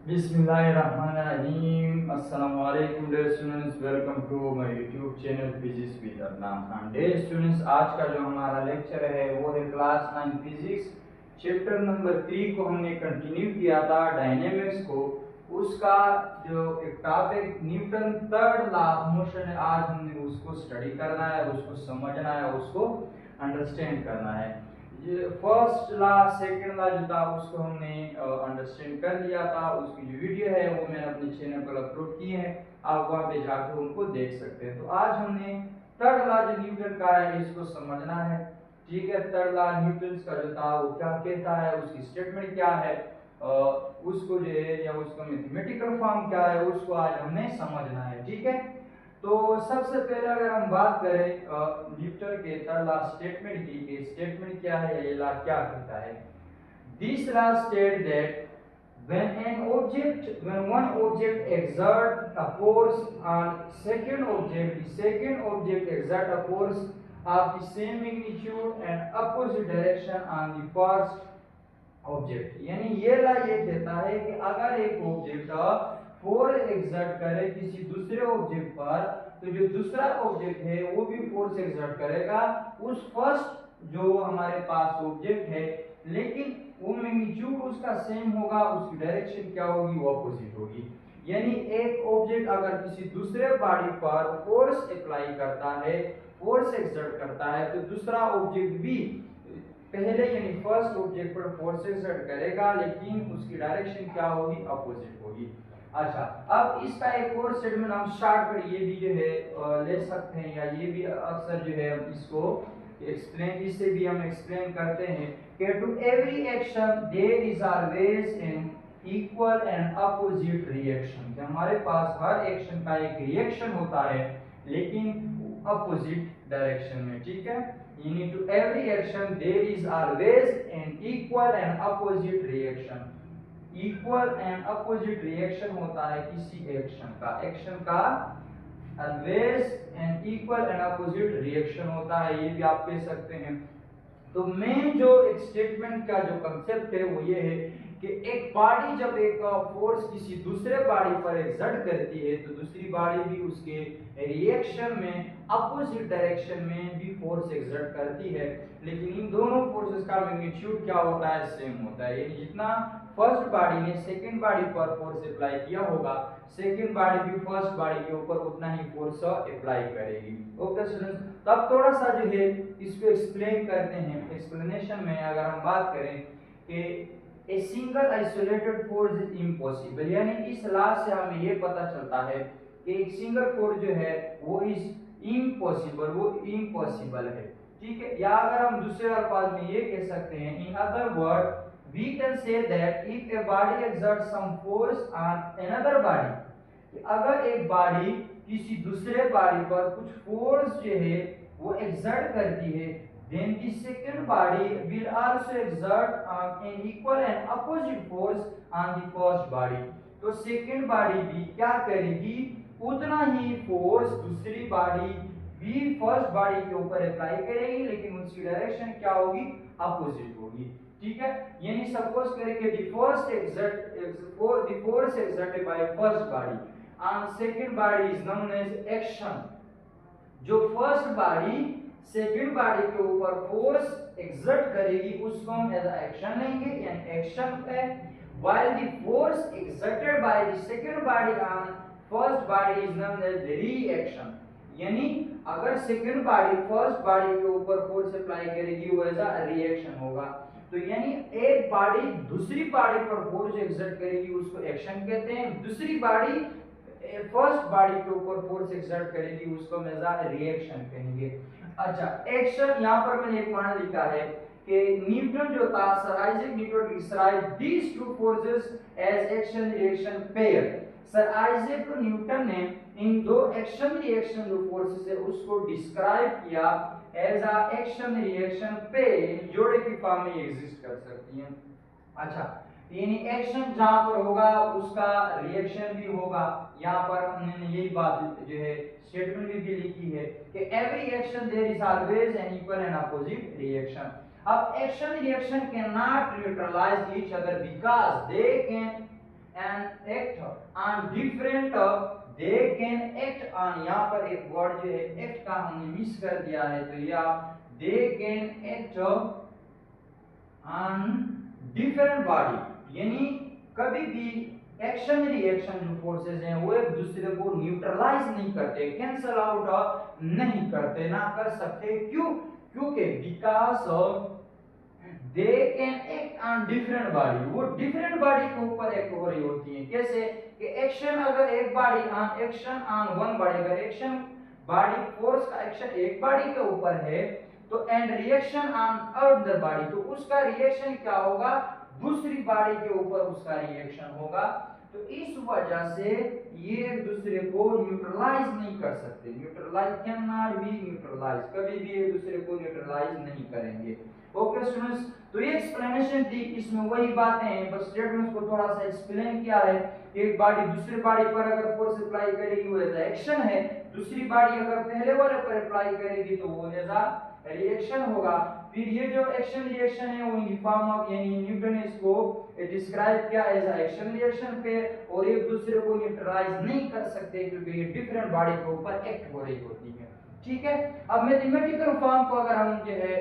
बिस्मिल्लाहिर्रहमानिर्रहीम। अस्सलाम वालेकुम dear students, welcome to my YouTube channel physics with Adnan Khan. Dear students, आज का जो हमारा लेक्चर है वो है क्लास 9 फिजिक्स चैप्टर नंबर 3 को हमने कंटिन्यू किया था डायनेमिक्स को। उसका जो एक topic Newton third law of motion है, आज हमने उसको स्टडी करना है, उसको समझना है, उसको अंडरस्टैंड करना है। ये फर्स्ट लॉ सेकंड लॉ जो था उसको हमने अंडरस्टैंड कर लिया था। उसकी जो वीडियो है वो मैंने अपने चैनल पर अपलोड की है, आप वहां पे जाकर उनको देख सकते हैं। तो आज हमने थर्ड लॉ जो न्यूटन का है इसको समझना है। ठीक है, थर्ड लॉ न्यूटन का जो था वो क्या कहता है, उसकी स्टेटमेंट क्या है, उसको जो है या उसका मैथमेटिकल फॉर्म क्या है, उसको आज हमने समझना है। ठीक है, तो सबसे पहले अगर हम बात करें न्यूटन के थर्ड लॉ स्टेटमेंट की, स्टेटमेंट क्या है, ये लॉ क्या कहता है। This law state that when one object exert a force on second object, the second object exert a force of the same magnitude and opposite direction on the first object. यानी ये ला ये कहता है कि अगर एक ऑब्जेक्ट फोर्स एक्सर्ट करे किसी दूसरे ऑब्जेक्ट पर, तो जो दूसरा ऑब्जेक्ट है वो भी फोर्स एक्सर्ट करेगा उस फर्स्ट जो हमारे पास ऑब्जेक्ट है, लेकिन वो मैग्नीट्यूड उसका सेम होगा, उसकी डायरेक्शन क्या होगी, वो अपोजिट होगी। यानी एक ऑब्जेक्ट अगर किसी दूसरे बॉडी पर फोर्स अप्लाई करता है, फोर्स एक्सर्ट करता है, तो दूसरा ऑब्जेक्ट भी पहले यानी फर्स्ट ऑब्जेक्ट पर फोर्स एक्सर्ट करेगा, लेकिन उसकी डायरेक्शन क्या होगी, अपोजिट होगी। अच्छा, अब इसका एक और स्टेटमेंट हम शॉर्टकट ये भी जो है ले सकते हैं, या ये भी अक्सर जो है इसको एक्सप्लेन, इससे भी हम एक्सप्लेन करते हैं कि to every action there is always an equal and opposite reaction. कि हमारे पास हर एक्शन का एक रिएक्शन होता है, लेकिन अपोजिट डायरेक्शन में। ठीक है, यानी to every action there is always an equal and opposite reaction. Equal and opposite reaction होता है किसी एक्शन का always an equal and opposite reaction होता है, ये भी आप कह सकते हैं। तो मेन जो एक स्टेटमेंट का जो कंसेप्ट है वो ये है कि एक बॉडी जब एक फोर्स किसी दूसरे बॉडी पर एक्सर्ट करती है, तो दूसरी बॉडी भी उसके रिएक्शन में अपोजिट डायरेक्शन में भी फोर्स एक्सर्ट करती है, लेकिन इन दोनों फोर्सेस का मैग्नीट्यूड क्या होता है, सेम होता है। यानी जितना फर्स्ट बॉडी ने सेकंड बॉडी पर फोर्स अप्लाई किया होगा, सेकंड बॉडी भी फर्स्ट बॉडी के ऊपर उतना ही फोर्स अप्लाई करेगी। ओके स्टूडेंट्स, तो अब थोड़ा सा जो है इसको एक्सप्लेन करते हैं। एक्सप्लेनेशन में अगर हम बात करें कि a single isolated force is impossible, यानी इस लॉ से हमें ये पता चलता है कि एक सिंगल फोर्स जो है वो इज इम्पॉसिबल, वो इम्पॉसिबल है। ठीक है, या अगर हम दूसरे अल्फाज में ये कह सकते हैं, in other word we can say that if a body exerts some force on another body, कि अगर एक बॉडी किसी दूसरे बॉडी पर कुछ फोर्स जो है वो एक्सर्ट करती है, then the second body will also exert an equal and opposite force on the first body। तो सेकंड बॉडी भी क्या करेगी, उतना ही फोर्स दूसरी बॉडी भी फर्स्ट बॉडी के ऊपर अप्लाई करेगी, लेकिन उसकी डायरेक्शन क्या होगी, अपोजिट होगी। ठीक है, यानी सपोज करें कि the force exerted by first body on second body is known as action। जो फर्स्ट बॉडी सेकंड बॉडी के ऊपर फोर्स एक्सर्ट करेगी उसको हम एज एक्शन लेंगे, यानी एक्शन है। while the force exerted by the second body on first body is known as reaction। यानी अगर सेकंड बॉडी फर्स्ट बॉडी के ऊपर फोर्स अप्लाई करेगी वो एज रिएक्शन होगा। तो यानी एक बॉडी दूसरी बॉडी पर फोर्स एक्सर्ट करेगी उसको एक्शन कहते हैं, दूसरी बॉडी फर्स्ट बॉडी के ऊपर फोर्स एक्सर्ट करेगी उसको हम रिएक्शन कहेंगे। अच्छा, एक्शन यहाँ पर मैंने एक पॉइंट लिखा है कि न्यूटन जो था, sir Isaac Newton describe these two forces as action reaction pair. Sir Isaac Newton ने इन दो एक्शन रिएक्शन जो फोर्सेस है उसको डिस्क्राइब किया as a action reaction pair, जोड़े की फॉर्म में एग्जिस्ट कर सकती हैं। अच्छा, यानी एक्शन जहां पर होगा उसका रिएक्शन भी होगा। यहाँ पर हमने यही बात जो है स्टेटमेंट भी लिखी है कि every action there is always an equal and opposite reaction. अब action reaction can not neutralize each other because they can an act on different, they can act on, यहाँ पर एक वर्ड जो है एक्ट का हमने मिस कर दिया है, तो या दे can act on different body, यानी कभी भी एक्शन रिएक्शन जो फोर्सेस हैं वो एक दूसरे को न्यूट्रलाइज नहीं करते, कैंसल आउट नहीं करते, ना कर सकते। क्यों? क्योंकि because they can act on different body, वो डिफरेंट बॉडी के ऊपर एक्ट हो रही होती है। कैसे कि एक्शन अगर एक body on action on one body, अगर एक्शन बॉडी फोर्स का एक्शन एक बॉडी के ऊपर है तो and reaction on other body, तो उसका रिएक्शन क्या होगा, दूसरी बॉडी के ऊपर उसका रिएक्शन होगा। तो इस वजह से ये एक दूसरे को न्यूट्रलाइज नहीं कर सकते, neutralize can not be neutralize, कभी भी एक दूसरे को न्यूट्रलाइज नहीं करेंगे। ओके स्टूडेंट्स, तो ये एक्सप्लेनेशन थी, इसमें वही बातें हैं, बस स्टेटमेंट्स को थोड़ा सा एक्सप्लेन किया है। एक बॉडी दूसरी बॉडी पर अगर फोर्स अप्लाई करेगी वो ऐसा एक्शन है, दूसरी बॉडी अगर पहले वाले पर अप्लाई करेगी तो वो ऐसा रिएक्शन होगा। फिर ये जो एक्शन रिएक्शन है वो इन फॉर्म ऑफ, यानी न्यूटन ने इसको डिस्क्राइब किया एज एक्शन रिएक्शन पे, और एक दूसरे को न्यूट्रलाइज नहीं कर सकते क्योंकि ये डिफरेंट बॉडी के ऊपर एक्ट हो रही होती है। ठीक है, अब मैथमेटिकल फॉर्म को अगर हम जो है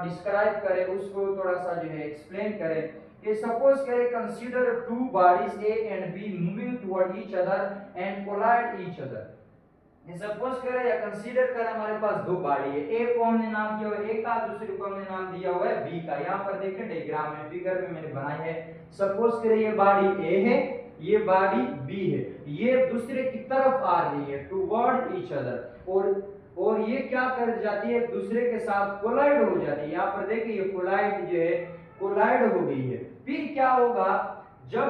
डिस्क्राइब करें, उसको थोड़ा सा जो है एक्सप्लेन करें कि सपोज करें consider two bodies A and B moving toward each other and collide each other. Suppose करें या कंसीडर करें हमारे पास दो बॉडी है, ए को हमने नाम दिया हुआ है ए का, दूसरे को हमने नाम दिया हुआ है बी का। यहाँ पर देखें डायग्राम में, फिगर में मैंने बनाई है। सपोज करें ये बॉडी ए है, ये बॉडी बी है, ये दूसरे की तरफ आ रही है टुवर्ड ईच अदर, और ये क्या कर जाती है, दूसरे के साथ कोलाइड हो जाती है। यहाँ पर देखिए ये कोलाइड जो है कोलाइड हो गई है। फिर क्या होगा, जब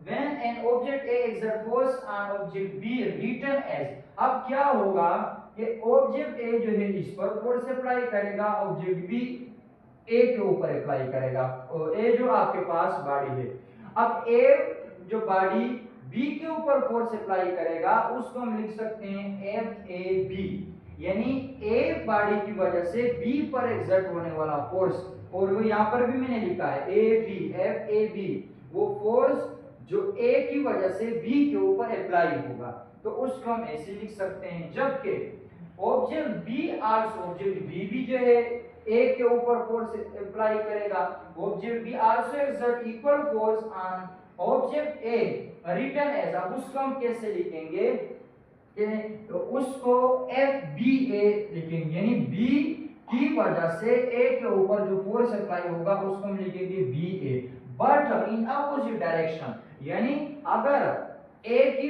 when an object A exert force on object B written as, अब क्या होगा कि ऑब्जेक्ट A जो है इस पर फोर्स अप्लाई करेगा, ऑब्जेक्ट B A के ऊपर अप्लाई करेगा, और A जो आपके पास बॉडी है, अब A जो बॉडी B के ऊपर फोर्स अप्लाई करेगा उसको हम लिख सकते हैं FAB, यानी A बॉडी की वजह से B पर एक्सर्ट होने वाला फोर्स, और वो यहाँ पर भी मैंने लिखा है AB FAB, वो फोर्स जो A की वजह से B के ऊपर अप्लाई होगा, तो उसको हम ऐसे लिख सकते हैं। जबकि object B also, object B भी जो है A के ऊपर फोर्स अप्लाई करेगा, object B also exert equal force on object A written as, अब उसको हम कैसे लिखेंगे, तो उसको FBA लिखेंगे, यानी B की वजह से A के ऊपर जो फोर्स अप्लाई होगा उसको हम लिखेंगे BA, but in opposite direction, यानी अगर A की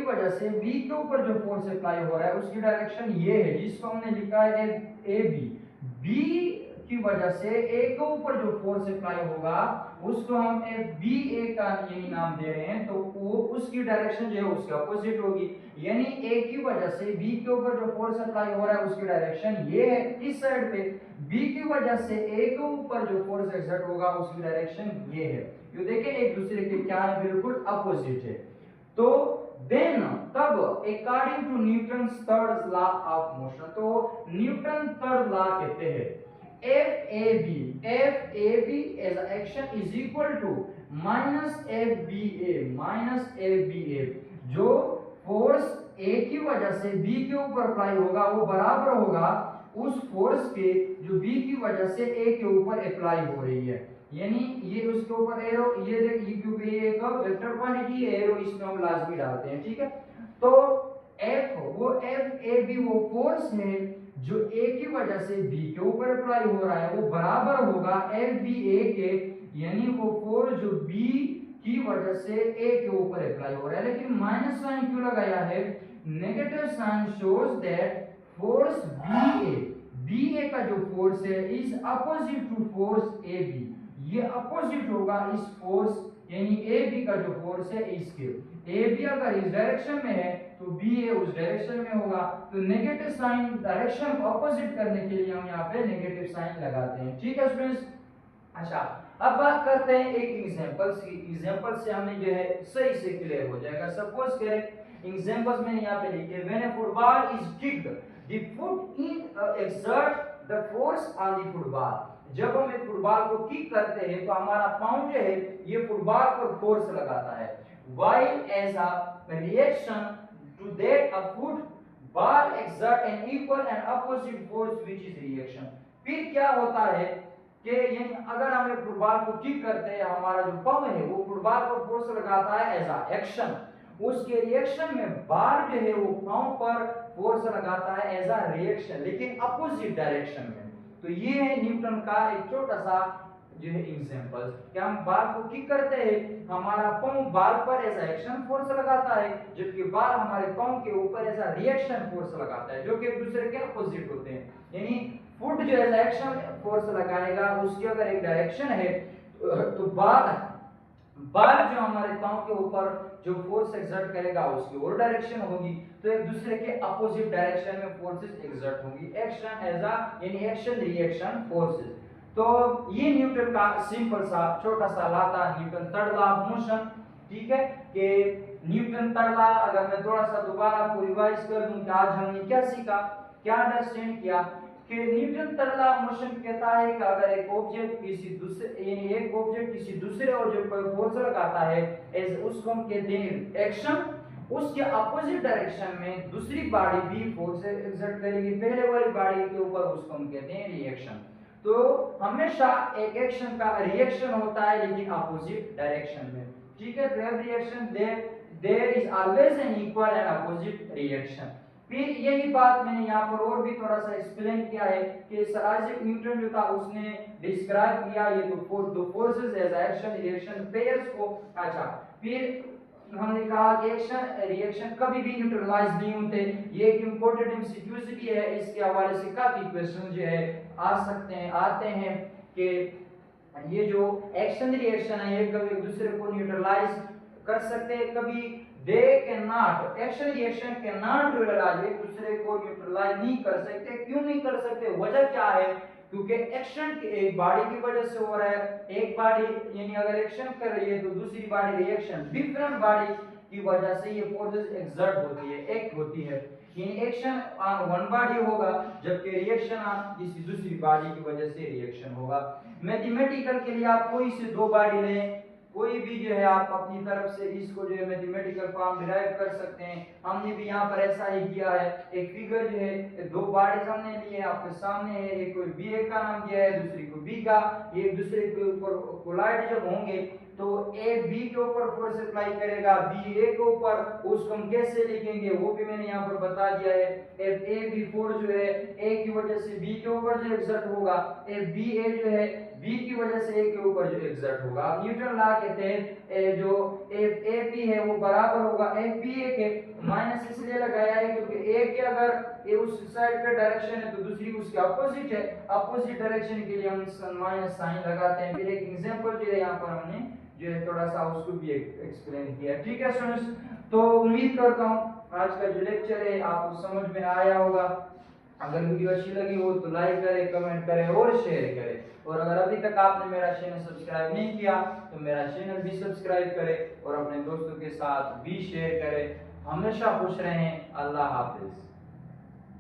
वजह से B के ऊपर जो फोर्स अप्लाई हो रहा है उसकी डायरेक्शन ये है, जिसको हमने लिखा है AB, B की वजह से A के ऊपर जो फोर्स अप्लाई होगा उसको हम FBA का यही नाम दे रहे हैं, तो वो उसकी डायरेक्शन जो है उसके अपोजिट होगी, यानी A की वजह से B के ऊपर जो फोर्स अप्लाई हो रहा है उसकी डायरेक्शन ये है इस साइड पे, B की वजह से A के ऊपर जो फोर्स एक्सर्ट होगा उसकी डायरेक्शन ये है। ये देखें एक दूसरे के क्या है, बिल्कुल अपोजिट है। तो देन तब according to Newton third law of motion, तो न्यूटन थर्ड लॉ कहते हैं FAB as action is equal to minus FBA, जो फोर्स A की वजह से B के ऊपर अप्लाई होगा वो बराबर होगा उस फोर्स के जो B की वजह से A के ऊपर अप्लाई हो रही है, यानी ये उसके ऊपर एरो, ये देखिए क्योंकि ये एक वेक्टर क्वांटिटी है, एरो इसमें हम लाजमी डालते हैं। ठीक है, तो FAB वो फोर्स है जो A की वजह से B के ऊपर अप्लाई हो रहा है, वो बराबर होगा FBA के, यानी वो फोर्स जो B की वजह से A के ऊपर अप्लाई हो रहा है। लेकिन माइनस साइन क्यों लगाया है, negative sign shows that force BA का जो फोर्स है is opposite to force AB, ये अपोजिट होगा इस फोर्स यानी AB का जो फोर्स है इसके, AB अगर इस डायरेक्शन में है तो BA उस डायरेक्शन में होगा, तो नेगेटिव साइन डायरेक्शन को अपोजिट करने के लिए हम यहाँ पे नेगेटिव साइन लगाते हैं। ठीक है स्टूडेंट्स, अच्छा अब बात करते हैं एक एग्जांपल्स की, एग्जांपल से हमें जो है सही से क्लियर हो जाएगा। सपोज करें एग्जांपल्स मैंने यहाँ पे लिखे, when a football is kicked the foot in exert the force on the football, जब हम एक फुटबॉल को किक करते हैं तो हमारा पाँव जो है ये फुटबॉल पर फोर्स लगाता है, while as a reaction to that a football exert an equal and opposite force which is reaction। फिर क्या होता है कि यानी अगर हम एक फुटबॉल को किक करते हैं, हमारा जो पाँव है वो फुटबॉल पर फोर्स लगाता है एज अ एक्शन, उसके रिएक्शन में बार जो है वो पाँव पर फोर्स लगाता है एज अ रिएक्शन, लेकिन अपोजिट डायरेक्शन में। तो ये है न्यूटन का एक छोटा सा जो है एग्जांपल कि हम बाल को किक करते हैं, हमारा पाँव बाल पर एज एक्शन फोर्स लगाता है, जबकि बाल हमारे पाँव के ऊपर एज रिएक्शन फोर्स लगाता है, जो कि एक दूसरे के अपोजिट होते हैं। यानी फुट जो एज एक्शन फोर्स लगाएगा उसकी अगर एक डायरेक्शन है तो बाल जो हमारे पाँव के ऊपर जो फोर्स एक्सर्ट करेगा उसकी और डायरेक्शन होगी, तो एक दूसरे के अपोजिट डायरेक्शन में फोर्सेस एक्सर्ट होंगी, एक्शन एज यानी एक्शन रिएक्शन फोर्सेस। तो ये न्यूटन का सिंपल सा छोटा सा ला था Newton third law of motion. ठीक है कि न्यूटन थर्ड लॉ अगर मैं थोड़ा सा दोबारा आपको रिवाइज कर दूं कि आज हमने क्या सीखा, क्या अंडरस्टैंड किया कि Newton third law of motion कहता है कि अगर एक ऑब्जेक्ट किसी दूसरे यानी एक ऑब्जेक्ट किसी दूसरे ऑब्जेक्ट पर फोर्स लगाता है एज उसको हम कहते हैं एक्शन, उसके अपोजिट डायरेक्शन में दूसरी बॉडी भी फोर्स एक्सर्ट करेगी पहले वाली बॉडी के ऊपर, उसको हम कहते हैं रिएक्शन। तो हमेशा एक एक्शन का रिएक्शन होता है लेकिन अपोजिट डायरेक्शन में। ठीक है, तो every reaction there is always an equal and opposite reaction. फिर यही बात मैंने यहाँ पर और भी थोड़ा सा एक्सप्लेन किया है कि सर आइजैक न्यूटन जो था उसने डिस्क्राइब किया ये दो forces as action reaction pairs को। अच्छा, फिर हमने कहा कि एक्शन रिएक्शन कभी भी न्यूट्रलाइज नहीं होते, ये एक इंपॉर्टेंट एमसीक्यूज भी है, इसके हवाले से काफी क्वेश्चन जो है आते हैं कि ये जो एक्शन रिएक्शन है ये कभी एक दूसरे को न्यूट्रलाइज कर सकते हैं, कभी they can not, action reaction can not neutralize, एक दूसरे को न्यूट्रलाइज नहीं कर सकते। क्यों नहीं कर सकते, वजह क्या है, क्योंकि एक्शन एक बॉडी की वजह से हो रहा है, एक बॉडी यानी अगर एक्शन कर रही है तो दूसरी बॉडी रिएक्शन, डिफरेंट बॉडी की वजह से ये फोर्सेस एक्सर्ट होती है, एक्ट होती है। यानी एक्शन ऑन वन बॉडी होगा जबकि रिएक्शन ऑन किसी दूसरी बॉडी की वजह से रिएक्शन होगा। मैथमेटिकल के लिए आप कोई से दो बॉडी लें, कोई भी जो है आप अपनी तरफ से इसको जो है मैथमेटिकल फॉर्म डिराइव कर सकते हैं। हमने भी यहाँ पर ऐसा ही किया है, एक फिगर जो है दो बॉडीज हमने लिए आपके सामने है, एक को बी ए का नाम दिया है दूसरी को बी का, ये एक दूसरे के ऊपर कोलाइड जब होंगे तो ए बी के ऊपर फोर्स अप्लाई करेगा, बी ए के ऊपर, उसको हम कैसे लिखेंगे वो भी मैंने यहाँ पर बता दिया है। एफ ए बी फोर्स जो है ए की वजह से बी के ऊपर जो एक्सर्ट होगा, एफ बी ए जो है बी की वजह से ए के ऊपर जो एक्सर्ट होगा। न्यूटन लॉ के तहत जो एफ ए बी है वो बराबर होगा एफ बी ए के, माइनस इसलिए लगाया है क्योंकि ए के अगर ये उस साइड पे डायरेक्शन है तो दूसरी उसके अपोजिट है, अपोजिट डायरेक्शन के लिए हम माइनस साइन लगाते हैं। फिर एक एग्जांपल जो है यहाँ पर हमने जो है थोड़ा सा उसको भी एक्सप्लेन किया। ठीक है स्टूडेंट्स, तो उम्मीद करता हूँ आज का जो लेक्चर है आपको समझ में आया होगा। अगर वीडियो अच्छी लगी हो तो लाइक करें, कमेंट करें और शेयर करें, और अगर अभी तक आपने मेरा चैनल सब्सक्राइब नहीं किया तो मेरा चैनल भी सब्सक्राइब करें और अपने दोस्तों के साथ भी शेयर करें। हमेशा खुश रहें। अल्लाह हाफिज।